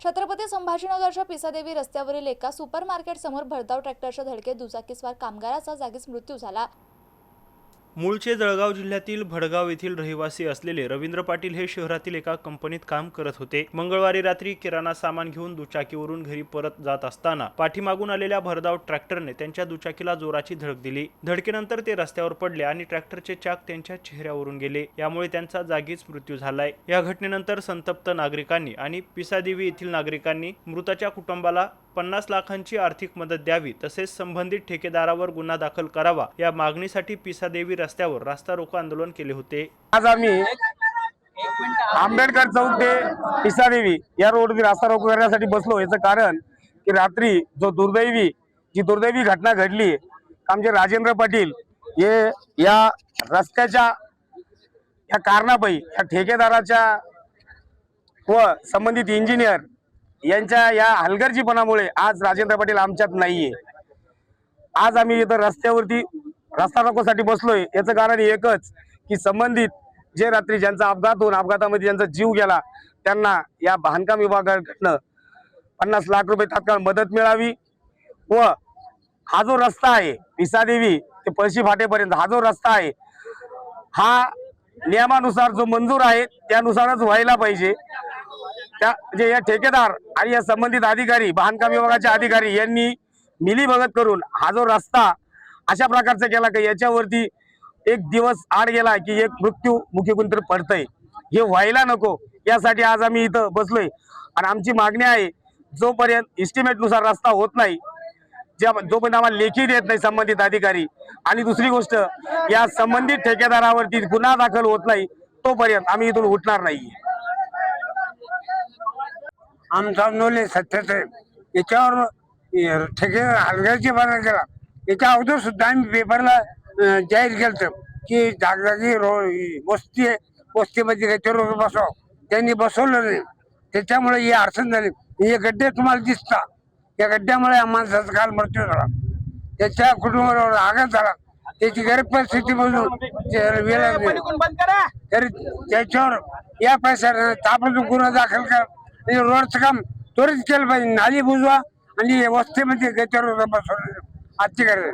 छत्रपती संभाजीनगरच्या पिसादेवी रस्त्यावरील एका सुपरमार्केट समोर भरधाव ट्रॅक्टरच्या धडकेत दुचाकीस्वार कामगाराचा जागीच मृत्यू झाला। मूळचे जळगाव जिल्ह्यातील भडगाव येथील रहिवासी असलेले रवींद्र पाटील हे शहरातील एका कंपनीत काम करत होते। मंगळवारी रात्री किराणा सामान घेऊन दुचाकीवरून घरी परत जात असताना पाठीमागून आलेल्या भरधाव ट्रॅक्टरने त्यांच्या दुचाकीला जोराची धडक दिली। धडकेनंतर ते रस्त्यावर पडले आणि ट्रॅक्टरचे चाक त्यांच्या चेहऱ्यावरून गेले, यामुळे त्यांचा जागीच मृत्यू झालाय। या घटनेनंतर संतप्त नागरिकांनी आणि पिसादेवी येथील नागरिकांनी मृताच्या कुटुंबाला 50 लाखांची आर्थिक मदत द्यावी तसेच संबंधित ठेकेदारावर गुन्हा दाखल करावा या मागणीसाठी पिसादेवी रस्त्यावर रास्ता रोको आंदोलन केले होते। आज आम्ही आंबेडकर चौक ते पिसादेवी या रोडवर रास्ता रोको करण्यासाठी बसलो। याचं कारण की रात्री जी दुर्दैवी घटना घडली, आमचे राजेंद्र पाटील हे या रस्त्याच्या या कारणापायी या ठेकेदाराच्या व संबंधित इंजिनियर यांच्या या हलगर्जीपणामुळे आज राजेंद्र पाटील आमच्यात नाहीये। आज आम्ही इथं रस्त्यावरती रस्ता रोकोसाठी बसलोय। याचं कारण एकच की संबंधित जे रात्री ज्यांचा अपघात होऊन अपघातामध्ये ज्यांचा जीव गेला त्यांना या बांधकाम विभागाकडनं 50 लाख रुपये तात्काळ मदत मिळावी व हा जो रस्ता आहे पिसादेवी ते पळशी फाटेपर्यंत हा जो रस्ता आहे हा नियमानुसार जो मंजूर आहे त्यानुसारच व्हायला पाहिजे। म्हणजे या ठेकेदार आणि या संबंधित अधिकारी बांधकाम विभागाचे अधिकारी यांनी मिलीभगत करून हा जो रस्ता अशा प्रकारचा केला की याच्यावरती एक दिवस आड गेला की एक मृत्यू मुखी कोणतरी पडतंय, हे व्हायला नको यासाठी आज आम्ही इथं बसलोय। आणि आमची मागणी आहे जोपर्यंत इस्टिमेट नुसार रस्ता होत नाही, जोपर्यंत आम्हाला लेखी देत नाही संबंधित अधिकारी, आणि दुसरी गोष्ट या संबंधित ठेकेदारावरती गुन्हा दाखल होत नाही तोपर्यंत आम्ही इथून उठणार नाही। आमचा नोले सत्याचे याच्यावर ठेकेदार हलगर्जीपणा केला। याच्या अगोदर सुद्धा आम्ही पेपरला जाहीर केलं की जागजागी वस्तीमध्ये काहीतरी रोड बसव, त्यांनी बसवलं नाही, त्याच्यामुळे ही अडचण झाली। हे गड्डे तुम्हाला दिसतात, या गड्ड्यामुळे माणसाचा काल मृत्यू झाला, त्याच्या कुटुंबावर आघात झाला, त्याची गरीब परिस्थिती बघून तरी त्याच्यावर या पैशाने ताबडतोब गुन्हा दाखल करा, रोडचं काम त्वरित केलं पाहिजे, नाली बुजवा आणि वस्तीमध्ये गटर बसवलं आजची गरज।